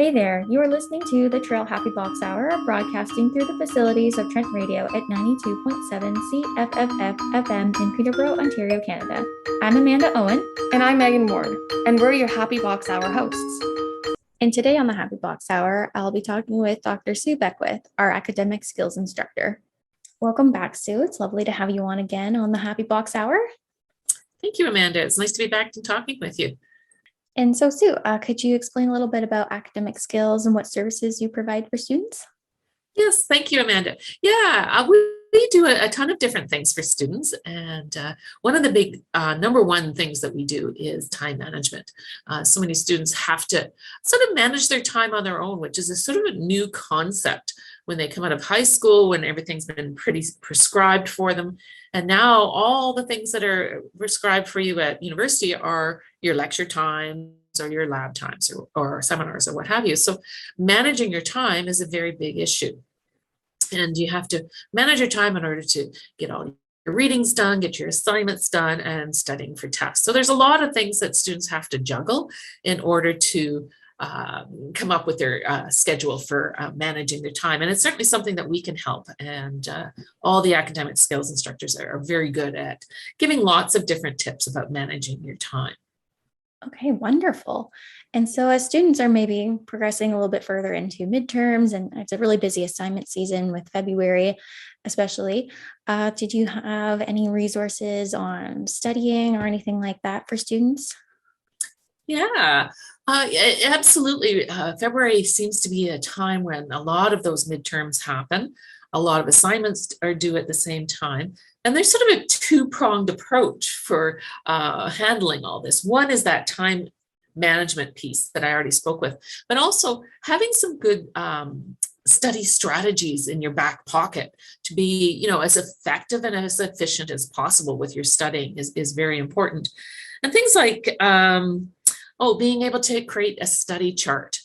Hey there, you are listening to the Traill Happy Box Hour, broadcasting through the facilities of Trent Radio at 92.7 CFFF FM in Peterborough, Ontario, Canada. I'm Amanda Owen. And I'm Meghan Ward, and we're your Happy Box Hour hosts. And today on the Happy Box Hour, I'll be talking with Dr. Sue Beckwith, our academic skills instructor. Welcome back, Sue. It's lovely to have you on again on the Happy Box Hour. Thank you, Amanda. It's nice to be back and talking with you. And so, Sue, could you explain a little bit about academic skills and what services you provide for students? Yes, thank you, Amanda. Yeah, we do a ton of different things for students. And one of the big number one things that we do is time management. So many students have to sort of manage their time on their own, which is a sort of a new concept when they come out of high school, when everything's been pretty prescribed for them. And now all the things that are prescribed for you at university are your lecture times or your lab times or seminars or what have you. So managing your time is a very big issue. And you have to manage your time in order to get all your readings done, get your assignments done, and studying for tests. So there's a lot of things that students have to juggle in order to come up with their schedule for managing their time. And it's certainly something that we can help. And all the academic skills instructors are very good at giving lots of different tips about managing your time. Okay, wonderful. And so as students are maybe progressing a little bit further into midterms, and it's a really busy assignment season with February, especially, did you have any resources on studying or anything like that for students? Yeah, absolutely. February seems to be a time when a lot of those midterms happen. A lot of assignments are due at the same time. And there's sort of a two-pronged approach for handling all this. One is that time management piece that I already spoke with, but also having some good study strategies in your back pocket to be, as effective and as efficient as possible with your studying is very important. And things like, being able to create a study chart,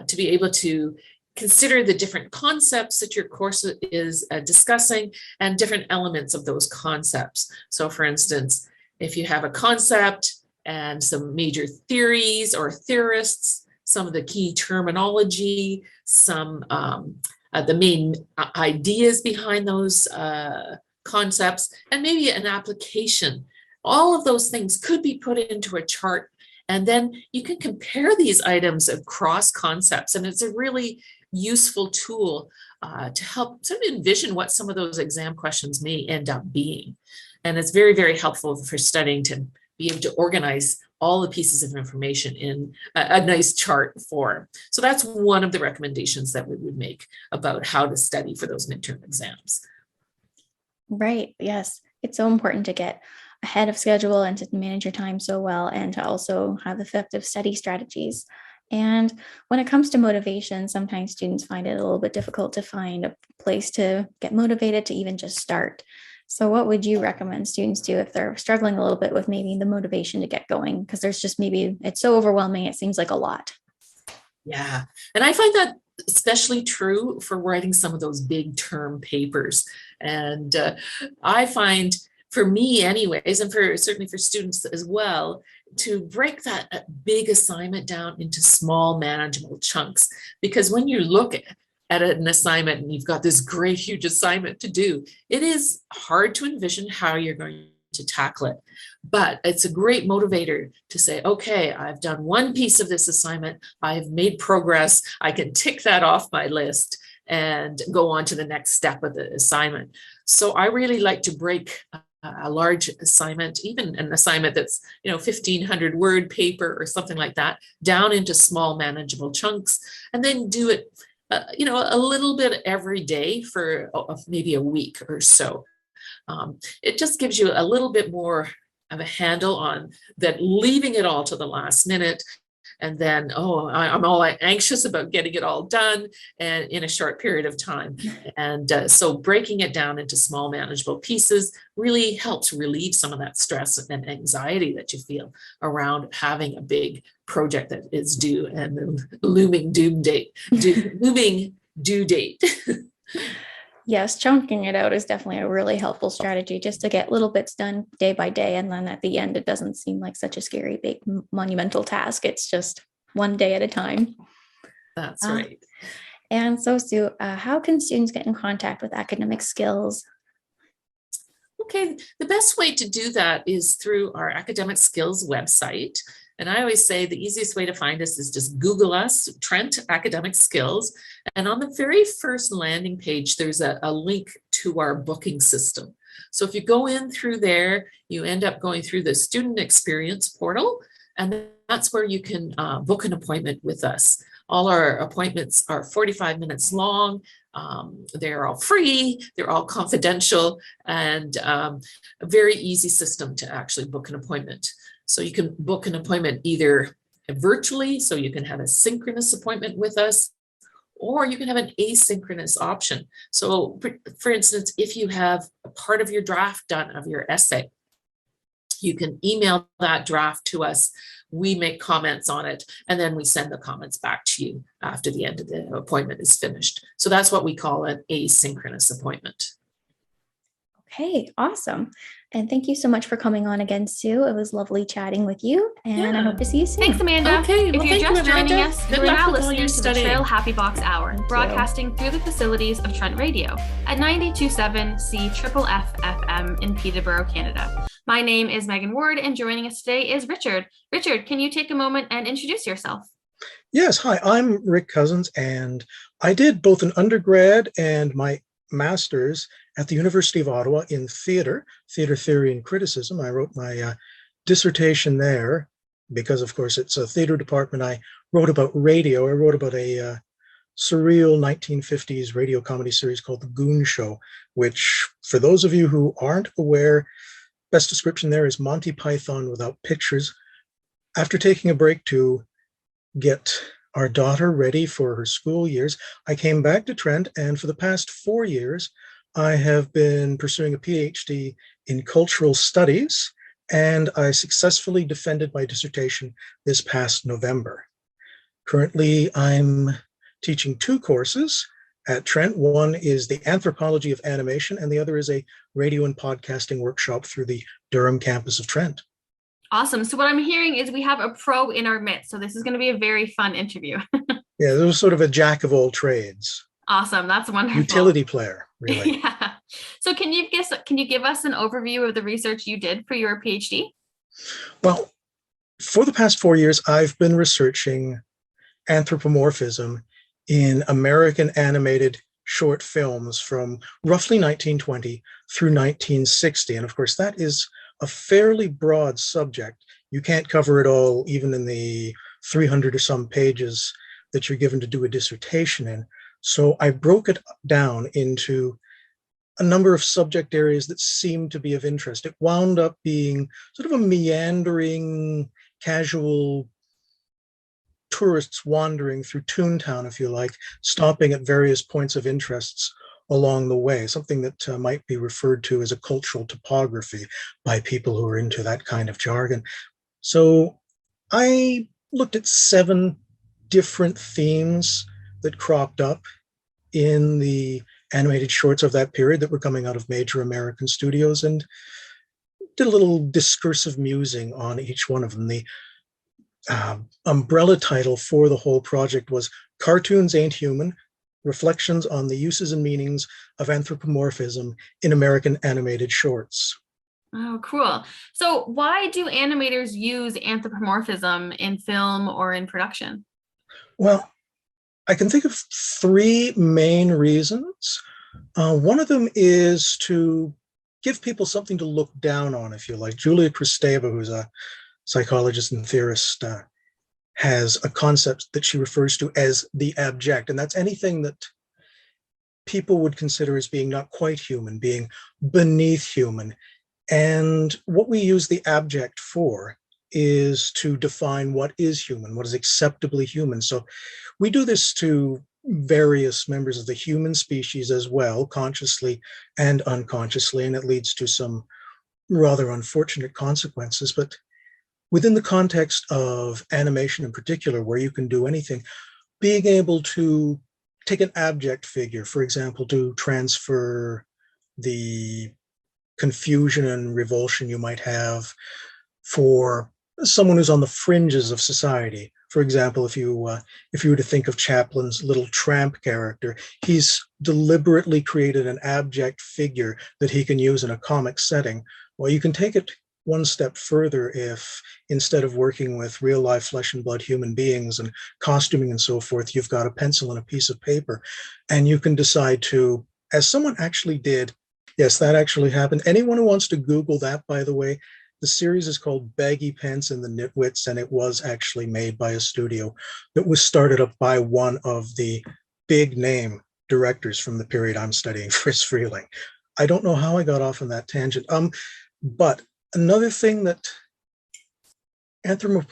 to be able to consider the different concepts that your course is discussing and different elements of those concepts. So for instance, if you have a concept and some major theories or theorists, some of the key terminology, some the main ideas behind those concepts, and maybe an application, all of those things could be put into a chart. And then you can compare these items across concepts. And it's a really useful tool to help sort of envision what some of those exam questions may end up being. And it's very, very helpful for studying to be able to organize all the pieces of information in a nice chart form. So that's one of the recommendations that we would make about how to study for those midterm exams. Right. Yes. It's so important to get ahead of schedule and to manage your time so well, and to also have effective study strategies. And when it comes to motivation, sometimes students find it a little bit difficult to find a place to get motivated to even just start. So what would you recommend students do if they're struggling a little bit with maybe the motivation to get going? Because there's just maybe it's so overwhelming, it seems like a lot. Yeah, and I find that especially true for writing some of those big term papers. And I find, for me anyways, and certainly for students as well, to break that big assignment down into small manageable chunks. Because when you look at an assignment and you've got this great huge assignment to do, it is hard to envision how you're going to tackle it. But it's a great motivator to say, okay, I've done one piece of this assignment, I've made progress, I can tick that off my list and go on to the next step of the assignment. So I really like to break a large assignment, even an assignment that's 1,500 word paper or something like that, down into small manageable chunks, and then do it a little bit every day for maybe a week or so. It just gives you a little bit more of a handle on that, leaving it all to the last minute. And then, I'm all anxious about getting it all done and in a short period of time. And so breaking it down into small manageable pieces really helps relieve some of that stress and anxiety that you feel around having a big project that is due and the looming due date. Yes, chunking it out is definitely a really helpful strategy, just to get little bits done day by day. And then at the end, it doesn't seem like such a scary, big, monumental task. It's just one day at a time. That's right. And so, Sue, how can students get in contact with academic skills? Okay, the best way to do that is through our academic skills website. And I always say the easiest way to find us is just Google us, Trent Academic Skills. And on the very first landing page, there's a link to our booking system. So if you go in through there, you end up going through the student experience portal, and that's where you can book an appointment with us. All our appointments are 45 minutes long. They're all free, they're all confidential, and a very easy system to actually book an appointment. So you can book an appointment either virtually, so you can have a synchronous appointment with us, or you can have an asynchronous option. So for instance, if you have a part of your draft done of your essay, you can email that draft to us. We make comments on it, and then we send the comments back to you after the end of the appointment is finished. So that's what we call an asynchronous appointment. Okay, awesome. And thank you so much for coming on again, Sue. It was lovely chatting with you, and I hope to see you soon. Thanks, Amanda. Okay, if well, you're thank just you, joining Amanda. us, Good you're luck now with all listening your to the studying. Traill Happy Box Hour, Thank you. broadcasting through the facilities of Trent Radio at 92.7 CFFF FM in Peterborough, Canada. My name is Meghan Ward, and joining us today is Richard. Richard, can you take a moment and introduce yourself? Yes, hi, I'm Rick Cousins, and I did both an undergrad and my master's at the University of Ottawa in theater theory and criticism. I wrote my dissertation there because, of course, it's a theater department. I wrote about radio. I wrote about a surreal 1950s radio comedy series called The Goon Show, which, for those of you who aren't aware, best description there is Monty Python without pictures. After taking a break to get our daughter ready for her school years, I came back to Trent, and for the past 4 years, I have been pursuing a PhD in cultural studies, and I successfully defended my dissertation this past November. Currently, I'm teaching 2 courses at Trent. One is the anthropology of animation, and the other is a radio and podcasting workshop through the Durham campus of Trent. Awesome. So what I'm hearing is we have a pro in our midst. So this is going to be a very fun interview. Yeah, there was sort of a jack of all trades. Awesome. That's wonderful. Utility player, really. Yeah. So can you give us an overview of the research you did for your PhD? Well, for the past 4 years, I've been researching anthropomorphism in American animated short films from roughly 1920 through 1960. And of course, that is a fairly broad subject. You can't cover it all, even in the 300 or some pages that you're given to do a dissertation in. So I broke it down into a number of subject areas that seemed to be of interest. It wound up being sort of a meandering, casual tourists wandering through Toontown, if you like, stopping at various points of interests along the way, something that might be referred to as a cultural topography by people who are into that kind of jargon. So I looked at 7 different themes that cropped up in the animated shorts of that period that were coming out of major American studios, and did a little discursive musing on each one of them. The umbrella title for the whole project was Cartoons Ain't Human, Reflections on the Uses and Meanings of Anthropomorphism in American Animated Shorts. Oh, cool. So why do animators use anthropomorphism in film or in production? Well, I can think of 3 main reasons. One of them is to give people something to look down on, if you like. Julia Kristeva, who's a psychologist and theorist, has a concept that she refers to as the abject, and that's anything that people would consider as being not quite human, being beneath human. And what we use the abject for is to define what is human, what is acceptably human. So we do this to various members of the human species as well, consciously and unconsciously, and it leads to some rather unfortunate consequences. But within the context of animation in particular, where you can do anything, being able to take an abject figure, for example, to transfer the confusion and revulsion you might have for someone who's on the fringes of society, For example, if you were to think of Chaplin's little tramp character, he's deliberately created an abject figure that he can use in a comic setting. Well, you can take it one step further if instead of working with real life flesh and blood human beings and costuming and so forth, you've got a pencil and a piece of paper, and you can decide to, as someone actually did, yes, that actually happened. Anyone who wants to Google that, by the way, the series is called Baggy Pants and the Nitwits, and it was actually made by a studio that was started up by one of the big name directors from the period I'm studying, Friz Freleng. I don't know how I got off on that tangent. But another thing that of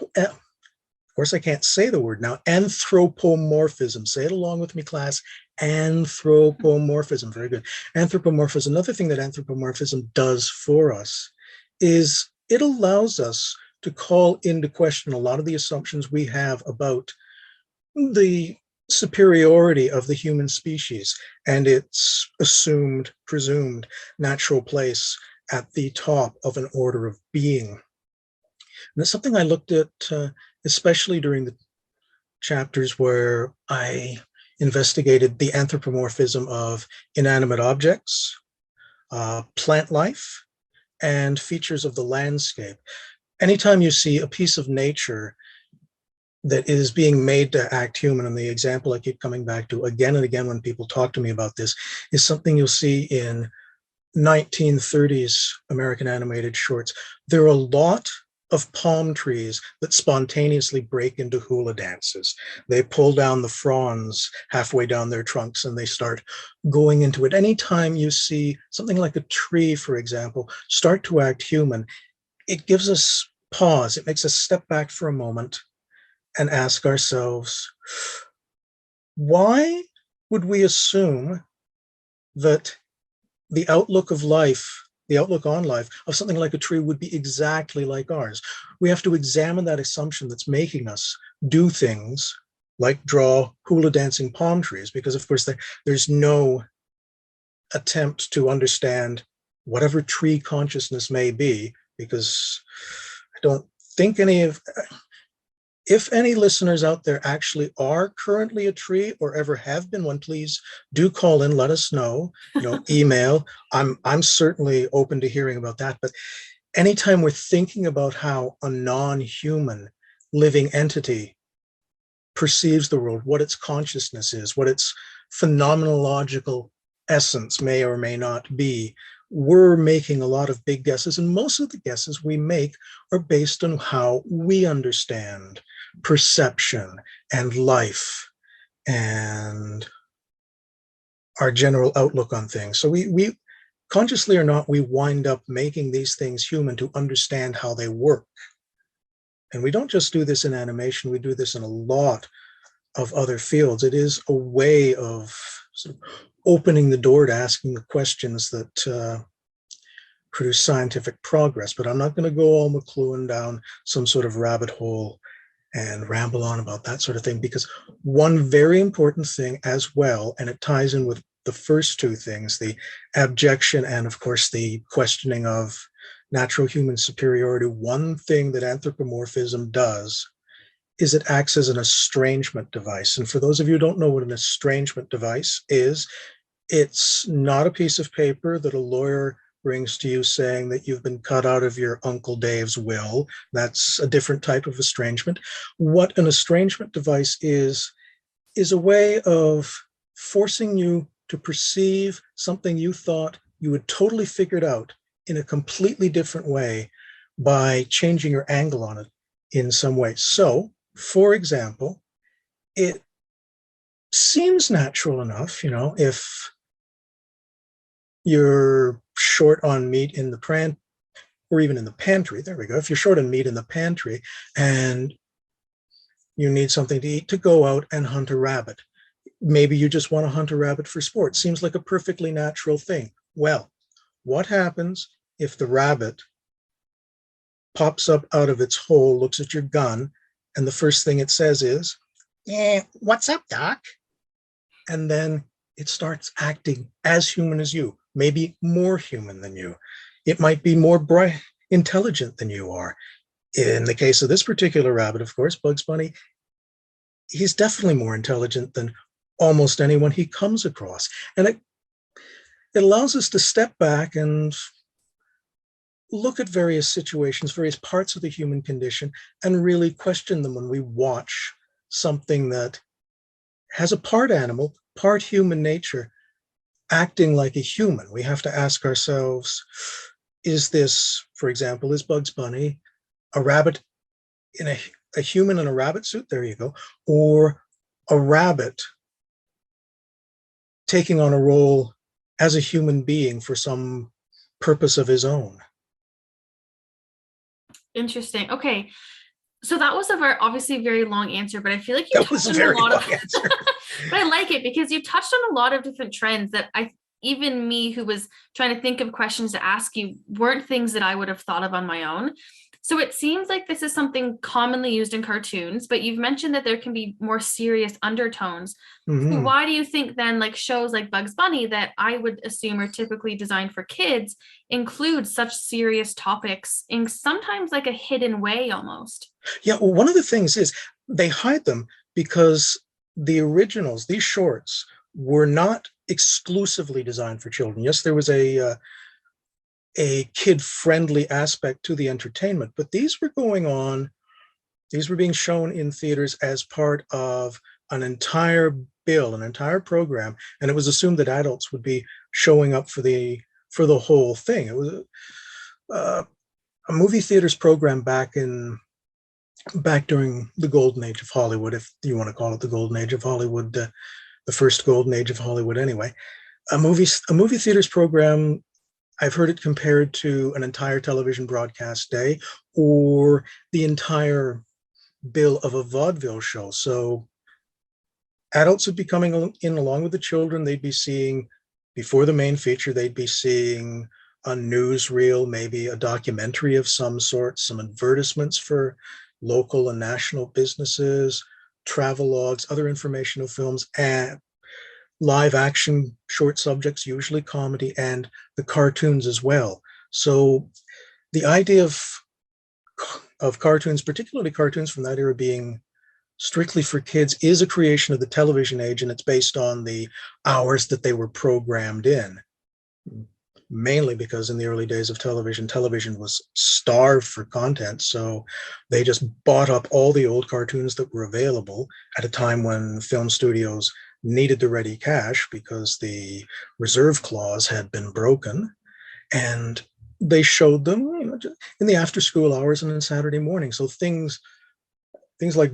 course I can't say the word now, anthropomorphism. Say it along with me, class. Anthropomorphism. Very good. Anthropomorphism. Another thing that anthropomorphism does for us is it allows us to call into question a lot of the assumptions we have about the superiority of the human species and its assumed, presumed natural place at the top of an order of being. And it's something I looked at, especially during the chapters where I investigated the anthropomorphism of inanimate objects, plant life, and features of the landscape. Anytime you see a piece of nature that is being made to act human, and the example I keep coming back to again and again when people talk to me about this, is something you'll see in 1930s American animated shorts. There are a lot of palm trees that spontaneously break into hula dances. They pull down the fronds halfway down their trunks and they start going into it. Anytime you see something like a tree, for example, start to act human, it gives us pause. It makes us step back for a moment and ask ourselves, why would we assume that the outlook of life, the outlook on life of something like a tree would be exactly like ours? We have to examine that assumption that's making us do things like draw hula dancing palm trees, because of course there's no attempt to understand whatever tree consciousness may be, because I don't think if any listeners out there actually are currently a tree or ever have been one, please do call in, let us know, email. I'm certainly open to hearing about that. But anytime we're thinking about how a non-human living entity perceives the world, what its consciousness is, what its phenomenological essence may or may not be, we're making a lot of big guesses, and most of the guesses we make are based on how we understand perception and life and our general outlook on things. So we consciously or not, we wind up making these things human to understand how they work. And we don't just do this in animation, we do this in a lot of other fields. It is a way of sort of opening the door to asking the questions that produce scientific progress. But I'm not going to go all McLuhan down some sort of rabbit hole and ramble on about that sort of thing, because one very important thing as well, and it ties in with the first two things, the abjection and of course the questioning of natural human superiority, one thing that anthropomorphism does is it acts as an estrangement device. And for those of you who don't know what an estrangement device is, it's not a piece of paper that a lawyer brings to you saying that you've been cut out of your Uncle Dave's will. That's a different type of estrangement. What an estrangement device is a way of forcing you to perceive something you thought you had totally figured out in a completely different way by changing your angle on it in some way. So, for example, it seems natural enough, if you're short on meat in the or even in the pantry, there we go. If you're short on meat in the pantry and you need something to eat, to go out and hunt a rabbit. Maybe you just want to hunt a rabbit for sport. Seems like a perfectly natural thing. Well, what happens if the rabbit pops up out of its hole, looks at your gun, and the first thing it says is, "Yeah, what's up, Doc?" And then it starts acting as human as you, maybe more human than you. It might be more intelligent than you are. In the case of this particular rabbit, of course, Bugs Bunny, he's definitely more intelligent than almost anyone he comes across. And it allows us to step back and look at various situations, various parts of the human condition, and really question them when we watch something that has a part animal, part human nature, acting like a human. We have to ask ourselves, is this, for example, is Bugs Bunny a rabbit in a human in a rabbit suit? There you go. Or a rabbit taking on a role as a human being for some purpose of his own. Interesting. Okay. So that was a obviously very long answer, but I feel like you That was touched a on very a lot long of answer. but I like it because you touched on a lot of different trends that even me who was trying to think of questions to ask you weren't things that I would have thought of on my own. So it seems like this is something commonly used in cartoons, but you've mentioned that there can be more serious undertones. So why do you think then like shows like Bugs Bunny that I would assume are typically designed for kids include such serious topics in sometimes like a hidden way almost? Yeah, well, one of the things is they hide them because the originals, these shorts, were not exclusively designed for children. Yes, there was a kid-friendly aspect to the entertainment, but these were going on, these were being shown in theaters as part of an entire bill, an entire program, and it was assumed that adults would be showing up for the whole thing. It was a movie theaters program back during the golden age of Hollywood, if you want to call it the golden age of Hollywood, the first golden age of Hollywood anyway. A movie theaters program, I've heard it compared to an entire television broadcast day or the entire bill of a vaudeville show. So adults would be coming in along with the children. They'd be seeing, before the main feature, they'd be seeing a newsreel, maybe a documentary of some sort, some advertisements for local and national businesses, travelogues, other informational films, and live action short subjects, usually comedy, and the cartoons as well. So the idea of cartoons, particularly cartoons from that era, being strictly for kids is a creation of the television age, and it's based on the hours that they were programmed in. Mainly because in the early days of television was starved for content. So they just bought up all the old cartoons that were available at a time when film studios needed the ready cash because the reserve clause had been broken. And they showed them, in the after school hours and on Saturday morning. So things like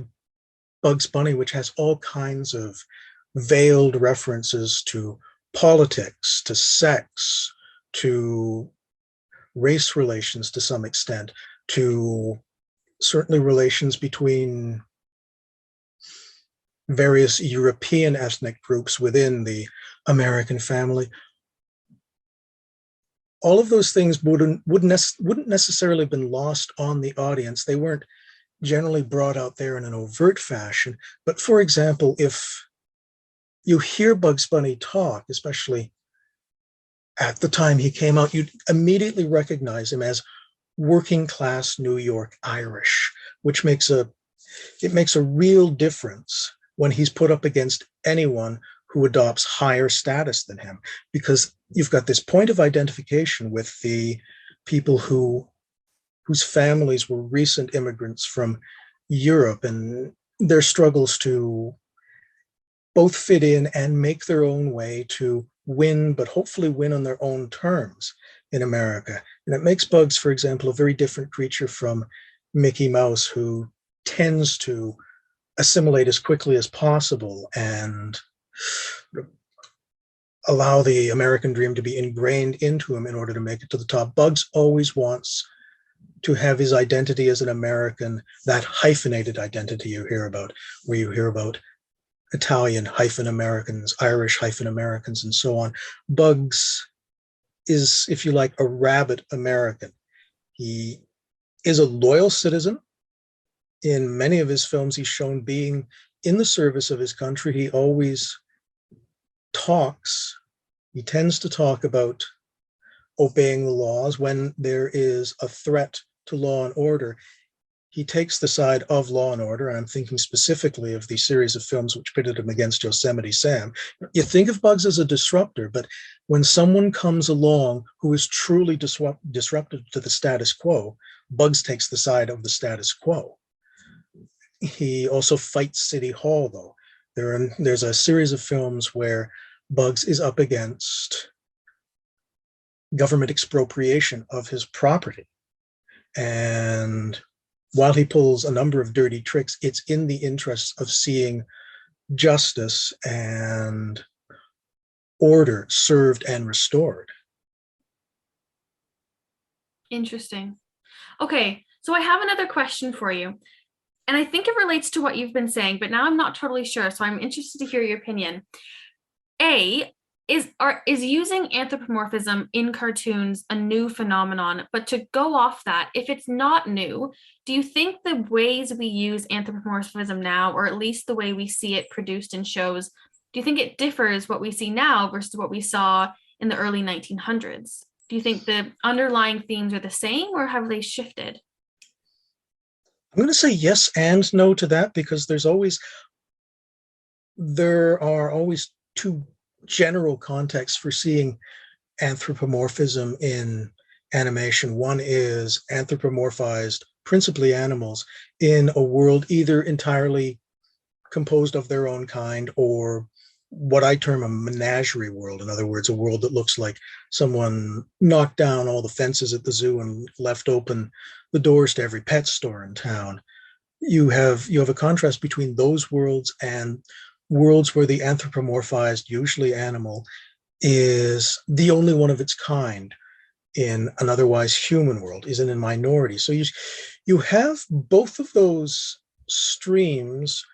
Bugs Bunny, which has all kinds of veiled references to politics, to sex, to race relations to some extent, to certainly relations between various European ethnic groups within the American family. All of those things wouldn't necessarily have been lost on the audience. They weren't generally brought out there in an overt fashion. But for example, if you hear Bugs Bunny talk, especially at the time he came out, you'd immediately recognize him as working class New York Irish, which makes a real difference when he's put up against anyone who adopts higher status than him, because you've got this point of identification with the people whose families were recent immigrants from Europe and their struggles to both fit in and make their own way to win, but hopefully win on their own terms in America. And it makes Bugs, for example, a very different creature from Mickey Mouse, who tends to assimilate as quickly as possible and allow the American dream to be ingrained into him in order to make it to the top. Bugs always wants to have his identity as an American, that hyphenated identity you hear about, where you hear about Italian-Americans, Irish-Americans, and so on. Bugs is, if you like, a rabid American. He is a loyal citizen. In many of his films, he's shown being in the service of his country. He always tends to talk about obeying the laws when there is a threat to law and order. he takes the side of law and order. And I'm thinking specifically of the series of films which pitted him against Yosemite Sam. You think of Bugs as a disruptor, but when someone comes along who is truly disruptive to the status quo, Bugs takes the side of the status quo. He also fights City Hall, though. There's a series of films where Bugs is up against government expropriation of his property. And while he pulls a number of dirty tricks, it's in the interests of seeing justice and order served and restored. Interesting. Okay, so I have another question for you. And I think it relates to what you've been saying, but now I'm not totally sure. So I'm interested to hear your opinion. Is using anthropomorphism in cartoons a new phenomenon? But to go off that, if it's not new, do you think the ways we use anthropomorphism now, or at least the way we see it produced in shows, do you think it differs what we see now versus what we saw in the early 1900s? Do you think the underlying themes are the same, or have they shifted? I'm going to say yes and no to that, because there are always two general contexts for seeing anthropomorphism in animation. One is anthropomorphized, principally animals, in a world either entirely composed of their own kind or what I term a menagerie world. In other words, a world that looks like someone knocked down all the fences at the zoo and left open the doors to every pet store in town. You have a contrast between those worlds and worlds where the anthropomorphized, usually animal, is the only one of its kind in an otherwise human world, is in a minority. So you have both of those streams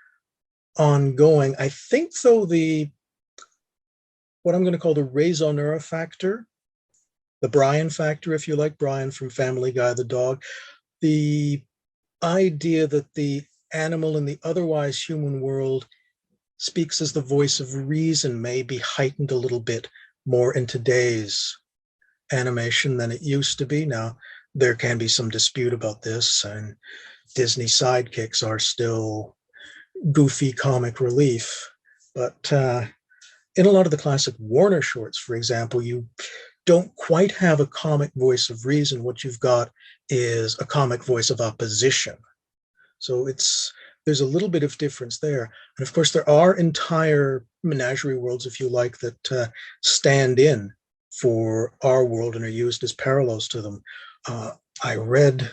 ongoing. I think, though, what I'm going to call the raisonneur factor, the Brian factor, if you like, Brian from Family Guy, the dog, the idea that the animal in the otherwise human world speaks as the voice of reason may be heightened a little bit more in today's animation than it used to be. Now, there can be some dispute about this, and Disney sidekicks are still goofy comic relief. But in a lot of the classic Warner shorts, for example, you don't quite have a comic voice of reason. What you've got is a comic voice of opposition. So there's a little bit of difference there. And of course, there are entire menagerie worlds, if you like, that stand in for our world and are used as parallels to them. I read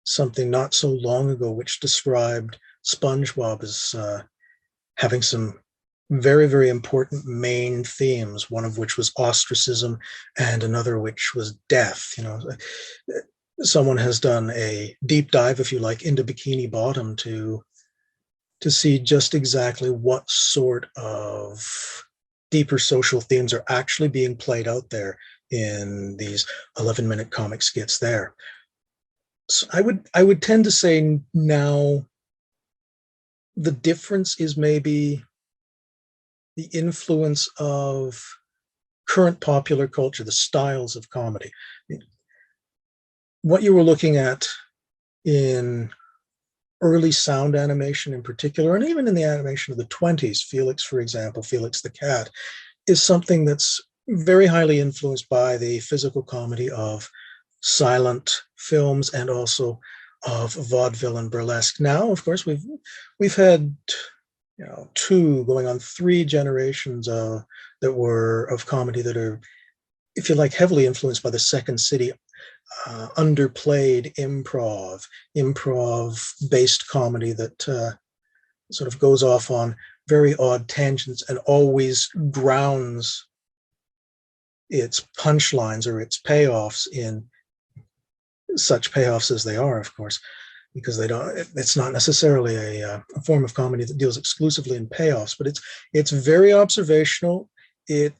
something not so long ago which described SpongeBob as having some very, very important main themes, one of which was ostracism and another which was death. Someone has done a deep dive, if you like, into Bikini Bottom to see just exactly what sort of deeper social themes are actually being played out there in these 11-minute comic skits there. So I would tend to say now the difference is maybe the influence of current popular culture, the styles of comedy. What you were looking at in early sound animation in particular, and even in the animation of the 20s, Felix, for example, Felix the Cat, is something that's very highly influenced by the physical comedy of silent films and also of vaudeville and burlesque. Now, of course, we've had 2 going on 3 generations that were of comedy that are, if you like, heavily influenced by the Second City underplayed improv-based comedy that sort of goes off on very odd tangents and always grounds its punchlines or its payoffs in such payoffs as they are, of course, because it's not necessarily a form of comedy that deals exclusively in payoffs, but it's very observational. It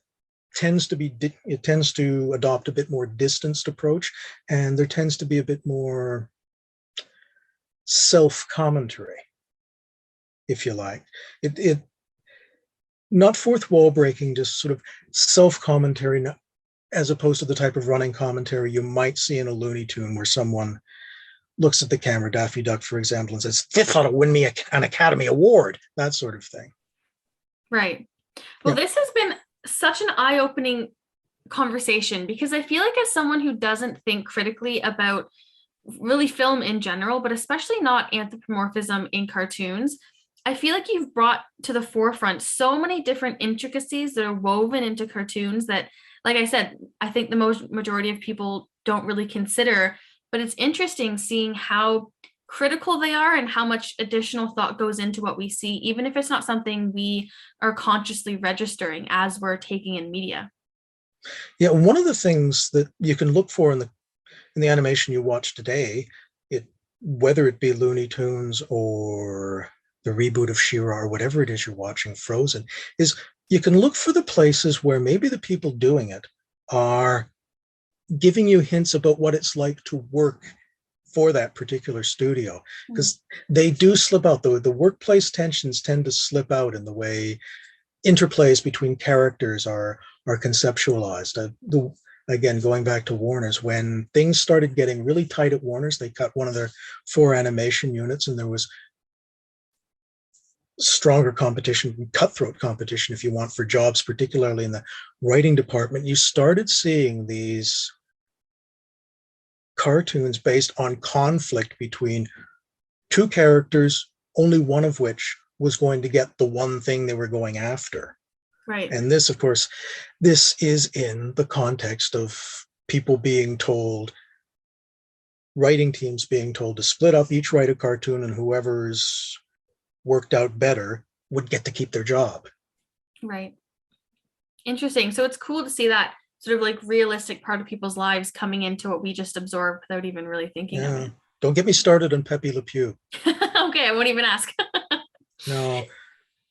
tends to adopt a bit more distanced approach, and there tends to be a bit more self-commentary, if you like. It not fourth wall breaking, just sort of self-commentary, as opposed to the type of running commentary you might see in a Looney Tune where someone looks at the camera, Daffy Duck, for example, and says, "This ought to win me an Academy Award," that sort of thing. Right. Well, Yeah. this has been such an eye-opening conversation, because I feel like, as someone who doesn't think critically about really film in general, but especially not anthropomorphism in cartoons, I feel like you've brought to the forefront so many different intricacies that are woven into cartoons that, like I said, I think the majority of people don't really consider. But it's interesting seeing how critical they are and how much additional thought goes into what we see, even if it's not something we are consciously registering as we're taking in media. Yeah, one of the things that you can look for in the animation you watch today, whether it be Looney Tunes or the reboot of She-Ra or whatever it is you're watching, Frozen, is you can look for the places where maybe the people doing it are giving you hints about what it's like to work for that particular studio, because they do slip out. The workplace tensions tend to slip out in the way interplays between characters are conceptualized. Again, going back to Warner's, when things started getting really tight at Warner's, they cut one of their 4 animation units, and there was stronger competition, cutthroat competition, if you want, for jobs, particularly in the writing department. You started seeing these cartoons based on conflict between 2 characters, only one of which was going to get the one thing they were going after. Right. And this, of course, this is in the context of people being told, writing teams being told to split up, each write a cartoon, and whoever's worked out better would get to keep their job. Right. Interesting. So it's cool to see that sort of like realistic part of people's lives coming into what we just absorbed without even really thinking of it. Don't get me started on Pepe Le Pew. Okay, I won't even ask. No.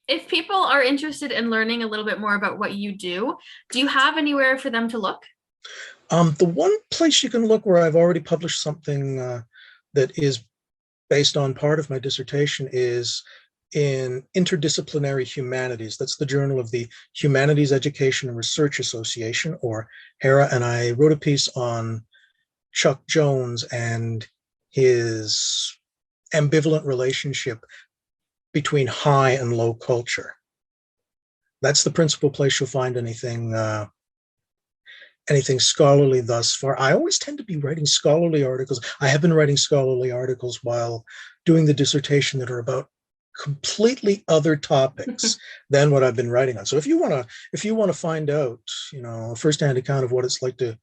If people are interested in learning a little bit more about what you do you have anywhere for them to look? The one place you can look where I've already published something that is based on part of my dissertation is in Interdisciplinary Humanities. That's the journal of the Humanities Education and Research Association, or HERA, and I wrote a piece on Chuck Jones and his ambivalent relationship between high and low culture. That's the principal place you'll find anything scholarly thus far. I always tend to be writing scholarly articles. I have been writing scholarly articles while doing the dissertation that are about completely other topics than what I've been writing on. So if you want to find out, a firsthand account of what it's like to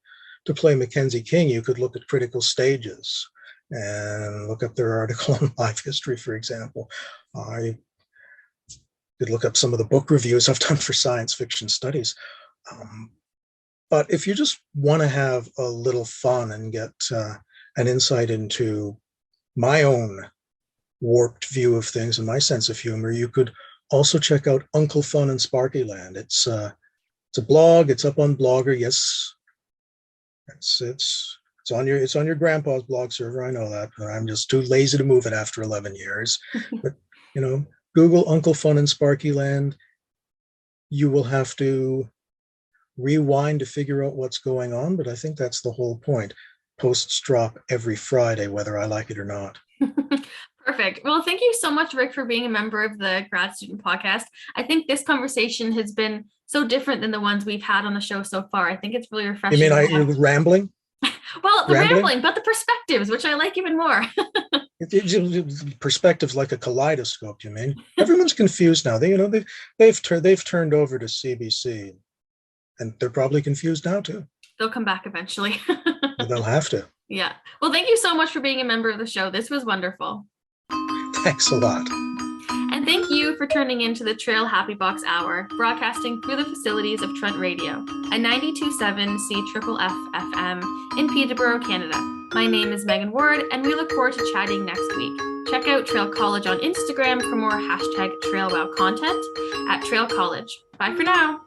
play Mackenzie King, you could look at Critical Stages and look up their article on life history, for example. I could look up some of the book reviews I've done for science fiction studies. But if you just want to have a little fun and get an insight into my own warped view of things and my sense of humor, you could also check out Uncle Fun and Sparky Land. It's a blog. It's up on Blogger. Yes, it's on your grandpa's blog server. I know that, but I'm just too lazy to move it after 11 years. But Google Uncle Fun and Sparky Land. You will have to rewind to figure out what's going on, but I think that's the whole point. Posts drop every Friday, whether I like it or not. Perfect. Well, thank you so much, Rick, for being a member of the Grad Student Podcast. I think this conversation has been so different than the ones we've had on the show so far. I think it's really refreshing. You mean you're rambling? Well, the rambling, but the perspectives, which I like even more. Perspectives like a kaleidoscope, you mean? Everyone's confused now. They've turned over to CBC, and they're probably confused now too. They'll come back eventually. They'll have to. Yeah. Well, thank you so much for being a member of the show. This was wonderful. Thanks a lot. And thank you for tuning into the Traill Happy Box Hour, broadcasting through the facilities of Trent Radio, a 92.7 CFFF FM in Peterborough, Canada. My name is Meghan Ward, and we look forward to chatting next week. Check out Traill College on Instagram for more #TraillWow content at Traill College. Bye for now.